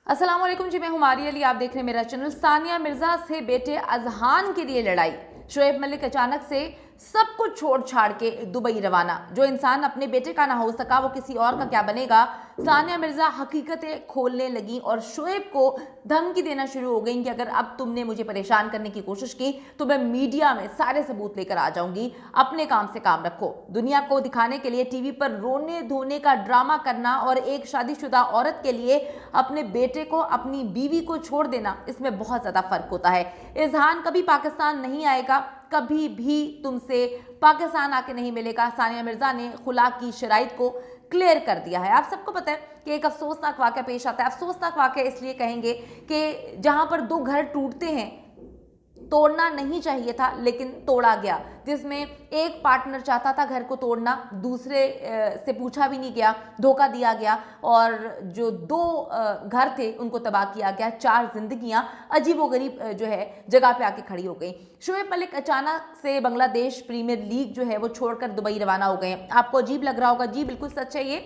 अस्सलाम वालेकुम जी, मैं हूं मारिया अली। आप देख रहे हैं मेरा चैनल। सानिया मिर्जा से बेटे अजहान के लिए लड़ाई। शोएब मलिक अचानक से सब कुछ छोड़ छाड़ के दुबई रवाना। जो इंसान अपने बेटे का ना हो सका वो किसी और का क्या बनेगा। सानिया मिर्जा हकीकतें खोलने लगी और शोएब को धमकी देना शुरू हो गई कि अगर अब तुमने मुझे परेशान करने की कोशिश की तो मैं मीडिया में सारे सबूत लेकर आ जाऊंगी। अपने काम से काम रखो। दुनिया को दिखाने के लिए टीवी पर रोने धोने का ड्रामा करना और एक शादीशुदा औरत के लिए अपने बेटे को, अपनी बीवी को छोड़ देना, इसमें बहुत ज्यादा फर्क होता है। इजहान कभी पाकिस्तान नहीं आएगा, कभी भी तुमसे पाकिस्तान आके नहीं मिलेगा। सानिया मिर्जा ने खुला की शराइत को क्लियर कर दिया है। आप सबको पता है कि एक अफसोसनाक वाक़या पेश आता है। अफसोसनाक वाक़या इसलिए कहेंगे कि जहां पर दो घर टूटते हैं, तोड़ना नहीं चाहिए था लेकिन तोड़ा गया। जिसमें एक पार्टनर चाहता था घर को तोड़ना, दूसरे से पूछा भी नहीं गया, धोखा दिया गया और जो दो घर थे उनको तबाह किया गया। 4 जिंदगियां अजीबोगरीब जो है जगह पे आके खड़ी हो गई। शोएब मलिक अचानक से बांग्लादेश प्रीमियर लीग जो है वो छोड़कर दुबई रवाना हो गए। आपको अजीब लग रहा होगा, जी बिल्कुल सच है ये।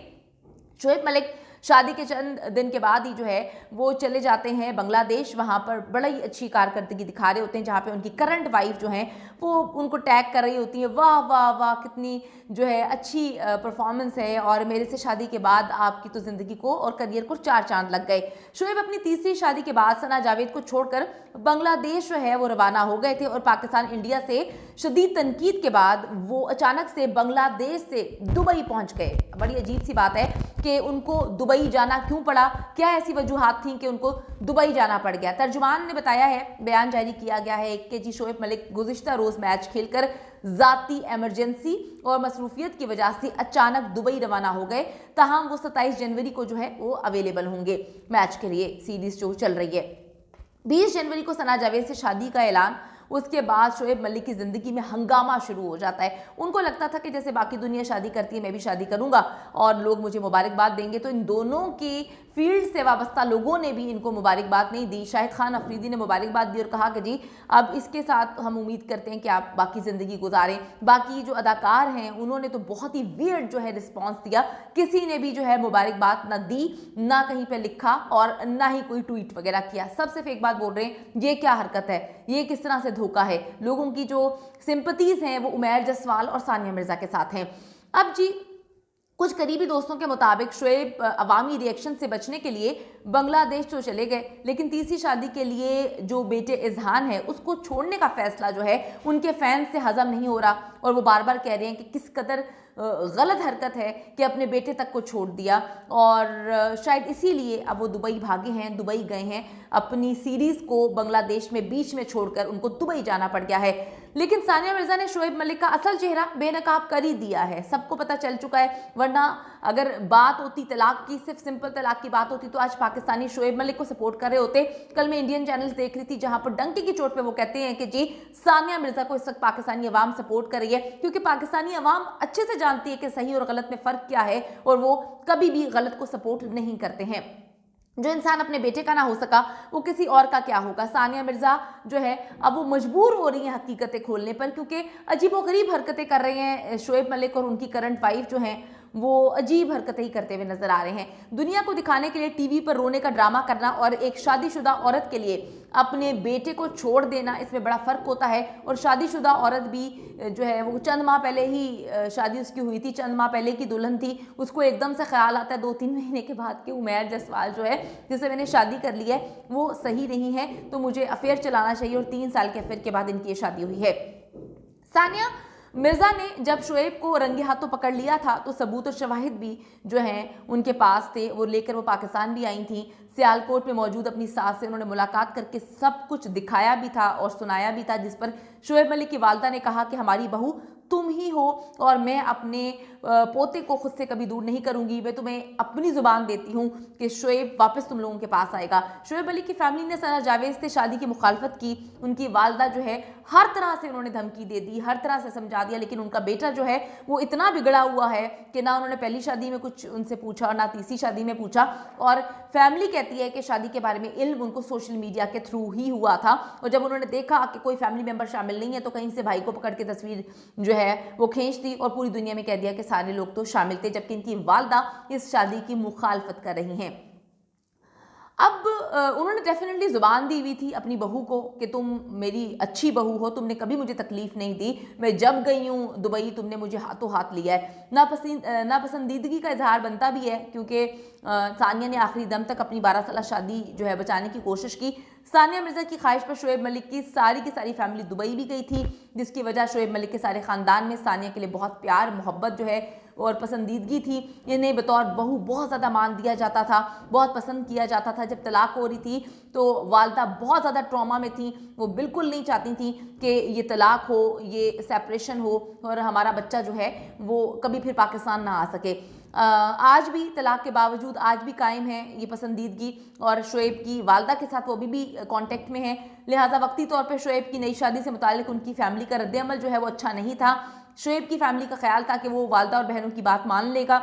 शोएब मलिक शादी के चंद दिन के बाद ही जो है वो चले जाते हैं बांग्लादेश। वहाँ पर बड़ा ही अच्छी कारकर्दगी दिखा रहे होते हैं, जहाँ पे उनकी करंट वाइफ जो है वो उनको टैग कर रही होती है, वाह वाह वाह कितनी जो है अच्छी परफॉर्मेंस है और मेरे से शादी के बाद आपकी तो ज़िंदगी को और करियर को 4 चांद लग गए। शोएब अपनी तीसरी शादी के बाद सना जावेद को छोड़कर बांग्लादेश जो है वो रवाना हो गए थे और पाकिस्तान इंडिया से शदीद तनकीद के बाद वो अचानक से बांग्लादेश से दुबई पहुंच गए। बड़ी अजीब सी बात है कि उनको दुबई जाना क्यों पड़ा, क्या ऐसी वजूहात थी कि उनको दुबई जाना पड़ गया। तर्जुमान ने बताया है, बयान जारी किया गया है कि जी शोएब मलिक गुज़िश्ता रोज़ मैच खेलकर ज़ाती एमरजेंसी और मसरूफियत की वजह से अचानक दुबई रवाना हो गए। ताहम वो 27 जनवरी को जो है वो अवेलेबल होंगे मैच के लिए। सीरीज जो चल रही है, 20 जनवरी को सना जावेद से शादी का ऐलान। उसके बाद शोएब मलिक की ज़िंदगी में हंगामा शुरू हो जाता है। उनको लगता था कि जैसे बाकी दुनिया शादी करती है मैं भी शादी करूंगा और लोग मुझे मुबारकबाद देंगे। तो इन दोनों की फील्ड से वाबस्ता लोगों ने भी इनको मुबारकबाद नहीं दी। शाहिद खान अफरीदी ने मुबारकबाद दी और कहा कि जी अब इसके साथ हम उम्मीद करते हैं कि आप बाकी ज़िंदगी गुजारें। बाकी जो अदाकार हैं उन्होंने तो बहुत ही वियर्ड जो है रिस्पॉन्स दिया। किसी ने भी जो है मुबारकबाद ना दी, ना कहीं पर लिखा और ना ही कोई ट्वीट वगैरह किया। सबसे फेक बात बोल रहे हैं, ये क्या हरकत है, ये किस तरह से धोखा है। लोगों की जो सिंपैथीज हैं वो उमैर जसवाल और सानिया मिर्जा के साथ हैं। अब जी कुछ करीबी दोस्तों के मुताबिक शोएब अवामी रिएक्शन से बचने के लिए बांग्लादेश तो चले गए, लेकिन तीसरी शादी के लिए जो बेटे इजहान है उसको छोड़ने का फैसला जो है उनके फैंस से हजम नहीं हो रहा और वो बार बार कह रहे हैं कि किस कदर गलत हरकत है कि अपने बेटे तक को छोड़ दिया। और शायद इसीलिए अब वो दुबई भागे हैं, दुबई गए हैं। अपनी सीरीज़ को बांग्लादेश में बीच में छोड़कर उनको दुबई जाना पड़ गया है। लेकिन सानिया मिर्जा ने शोएब मलिक का असल चेहरा बेनकाब कर ही दिया है, सबको पता चल चुका है। वरना अगर बात होती तलाक की, सिर्फ सिंपल तलाक की बात होती तो आज पाकिस्तानी शोएब मलिक को सपोर्ट कर रहे होते। कल मैं इंडियन चैनल्स देख रही थी जहां पर डंके की चोट पे वो कहते हैं कि जी सानिया मिर्जा को इस वक्त पाकिस्तानी अवाम सपोर्ट कर रही है, क्योंकि पाकिस्तानी अवाम अच्छे से जानती है कि सही और गलत में फ़र्क क्या है और वो कभी भी गलत को सपोर्ट नहीं करते हैं। जो इंसान अपने बेटे का ना हो सका वो किसी और का क्या होगा। सानिया मिर्जा जो है अब वो मजबूर हो रही हैं हकीकतें खोलने पर, क्योंकि अजीबोगरीब हरकतें कर रहे हैं शोएब मलिक और उनकी करंट वाइफ जो हैं वो अजीब हरकतें ही करते हुए नजर आ रहे हैं। दुनिया को दिखाने के लिए टीवी पर रोने का ड्रामा करना और एक शादीशुदा औरत के लिए अपने बेटे को छोड़ देना, इसमें बड़ा फ़र्क होता है। और शादीशुदा औरत भी जो है वो चंद माह पहले ही शादी उसकी हुई थी, चंद माह पहले की दुल्हन थी। उसको एकदम से ख्याल आता है 2-3 महीने के बाद कि उमैर जसवाल जो है जिससे मैंने शादी कर ली है वो सही नहीं है, तो मुझे अफेयर चलाना चाहिए। और 3 साल के अफेयर के बाद इनकी ये शादी हुई है। सानिया मिर्जा ने जब शोएब को रंगे हाथों पकड़ लिया था तो सबूत और शवाहिद भी जो हैं उनके पास थे, वो लेकर वो पाकिस्तान भी आई थी। सियालकोट में मौजूद अपनी सास से उन्होंने मुलाकात करके सब कुछ दिखाया भी था और सुनाया भी था, जिस पर शोएब मलिक की वालदा ने कहा कि हमारी बहू तुम ही हो और मैं अपने पोते को खुद से कभी दूर नहीं करूंगी। मैं तुम्हें अपनी जुबान देती हूँ कि शोएब वापस तुम लोगों के पास आएगा। शोएब मलिक की फैमिली ने सना जावेद से शादी की मुखालफत की। उनकी वालदा जो है हर तरह से उन्होंने धमकी दे दी, हर तरह से समझा दिया, लेकिन उनका बेटा जो है वो इतना बिगड़ा हुआ है कि ना उन्होंने पहली शादी में कुछ उनसे पूछा और ना तीसरी शादी में पूछा। और फैमिली कहती है कि शादी के बारे में इल्म उनको सोशल मीडिया के थ्रू ही हुआ था और जब उन्होंने देखा कि कोई फैमिली मेंबर शामिल नहीं है तो कहीं से भाई को पकड़ के तस्वीर जो है वो खींच दी और पूरी दुनिया में कह दिया कि सारे लोग तो शामिल थे, जबकि इनकी वालदा इस शादी की मुखालफत कर रही हैं। अब उन्होंने डेफिनेटली ज़ुबान दी हुई थी अपनी बहू को कि तुम मेरी अच्छी बहू हो, तुमने कभी मुझे तकलीफ़ नहीं दी, मैं जब गई हूँ दुबई तुमने मुझे हाथों हाथ लिया है। नापसंदीदगी का इजहार बनता भी है, क्योंकि सानिया ने आखिरी दम तक अपनी 12 साल शादी जो है बचाने की कोशिश की। सानिया मिर्ज़ा की ख्वाहिश पर शोएब मलिक की सारी फैमिली दुबई भी गई थी, जिसकी वजह शोएब मलिक के सारे ख़ानदान में सानिया के लिए बहुत प्यार मोहब्बत जो है और पसंदीदगी थी। इन्हें बतौर बहू बहुत ज़्यादा मान दिया जाता था, बहुत पसंद किया जाता था। जब तलाक हो रही थी तो वालदा बहुत ज़्यादा ट्रॉमा में थी, वो बिल्कुल नहीं चाहती थी कि ये तलाक हो, ये सेपरेशन हो और हमारा बच्चा जो है वो कभी फिर पाकिस्तान ना आ सके। आज भी तलाक के बावजूद आज भी कायम है ये पसंदीदगी और शोएब की वालदा के साथ वो भी कांटेक्ट में है। लिहाजा वक्ती तौर पे शोएब की नई शादी से मुतालिक उनकी फैमिली का रद्द-ए-अमल जो है वो अच्छा नहीं था। शोएब की फैमिली का ख्याल था कि वो वालदा और बहनों की बात मान लेगा,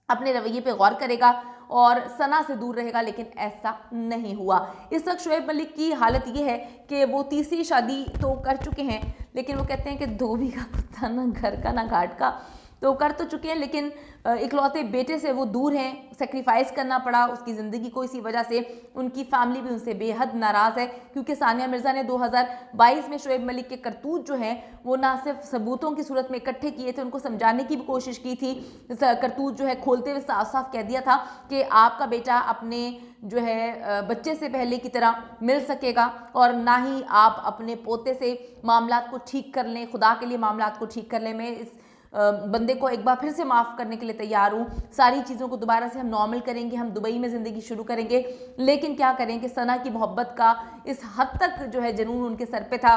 अपने रवैये पे गौर करेगा और सना से दूर रहेगा, लेकिन ऐसा नहीं हुआ। इस वक्त शोएब मलिक की हालत ये है कि वो तीसरी शादी तो कर चुके हैं, लेकिन वो कहते हैं कि धोबी का कुत्ता ना घर का ना घाट का, तो कर तो चुके हैं लेकिन इकलौते बेटे से वो दूर हैं। सेक्रीफाइस करना पड़ा उसकी ज़िंदगी को, इसी वजह से उनकी फैमिली भी उनसे बेहद नाराज़ है, क्योंकि सानिया मिर्ज़ा ने 2022 में शोएब मलिक के करतूत जो हैं वो ना सिर्फ सबूतों की सूरत में इकट्ठे किए थे, उनको समझाने की भी कोशिश की थी। करतूत जो है खोलते हुए साफ साफ कह दिया था कि आपका बेटा अपने जो है बच्चे से पहले की तरह मिल सकेगा और ना ही आप अपने पोते से मामलात को ठीक कर लें। खुदा के लिए मामलात को ठीक कर लें, मैं इस बंदे को एक बार फिर से माफ़ करने के लिए तैयार हूँ। सारी चीज़ों को दोबारा से हम नॉर्मल करेंगे, हम दुबई में ज़िंदगी शुरू करेंगे। लेकिन क्या करें कि सना की मोहब्बत का इस हद तक जो है जुनून उनके सर पे था।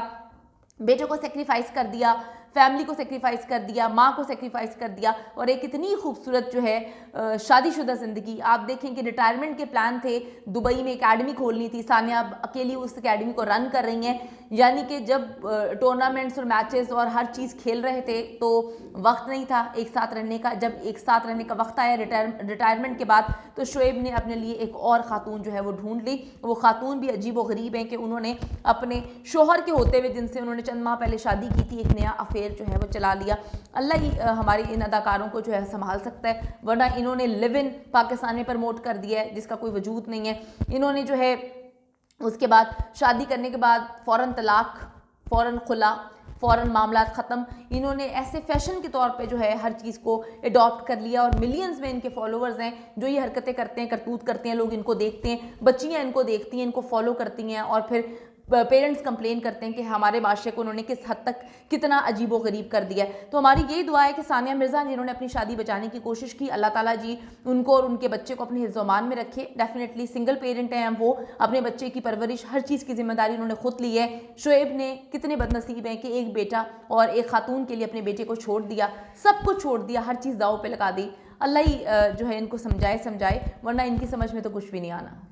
बेटे को सेक्रीफाइस कर दिया, फैमिली को सेक्रीफाइस कर दिया, माँ को सेक्रीफाइस कर दिया और एक इतनी खूबसूरत जो है शादीशुदा ज़िंदगी। आप देखें कि रिटायरमेंट के प्लान थे, दुबई में एकेडमी खोलनी थी, सानिया अकेली उस एकेडमी को रन कर रही हैं। यानी कि जब टूर्नामेंट्स और मैचेस और हर चीज़ खेल रहे थे तो वक्त नहीं था एक साथ रहने का। जब एक साथ रहने का वक्त आया रिटायरमेंट के बाद, तो शोएब ने अपने लिए एक और ख़ातून जो है वो ढूंढ ली। वो ख़ातून भी अजीब व गरीब हैं कि उन्होंने अपने शोहर के होते हुए, जिनसे उन्होंने चंद माह पहले शादी की थी, एक नया अफेयर जो है वो चला लिया। अल्लाह ही हमारे इन अदाकारों को जो है संभाल सकता है, वरना इन्होंने लिव इन पाकिस्तान में प्रमोट कर दिया है जिसका कोई वजूद नहीं है। इन्होंने जो है उसके बाद शादी करने के बाद फ़ौरन तलाक, फ़ौरन खुला, फ़ौरन मामलात ख़त्म। इन्होंने ऐसे फैशन के तौर पे जो है हर चीज़ को अडॉप्ट कर लिया और मिलियंस में इनके फॉलोअर्स हैं जो ये हरकतें करते हैं, करतूत करते हैं। लोग इनको देखते हैं, बच्चियाँ इनको देखती हैं, इनको फॉलो करती हैं और फिर पेरेंट्स कंप्लेन करते हैं कि हमारे माशरे को उन्होंने किस हद तक कितना अजीब व गरीब कर दिया है। तो हमारी यही दुआ है कि सानिया मिर्ज़ा जिन्होंने अपनी शादी बचाने की कोशिश की, अल्लाह ताला जी उनको और उनके बच्चे को अपने हिफ्ज़-ओ-मान में रखे। डेफिनेटली सिंगल पेरेंट हैं वो, अपने बच्चे की परवरिश हर चीज़ की जिम्मेदारी उन्होंने खुद ली है। शोएब ने कितने बदनसीब हैं कि एक बेटा और एक खातून के लिए अपने बेटे को छोड़ दिया, सब कुछ छोड़ दिया, हर चीज़ दाव पे लगा दी। अल्लाह ही जो है इनको समझाए, वरना इनकी समझ में तो कुछ भी नहीं आना।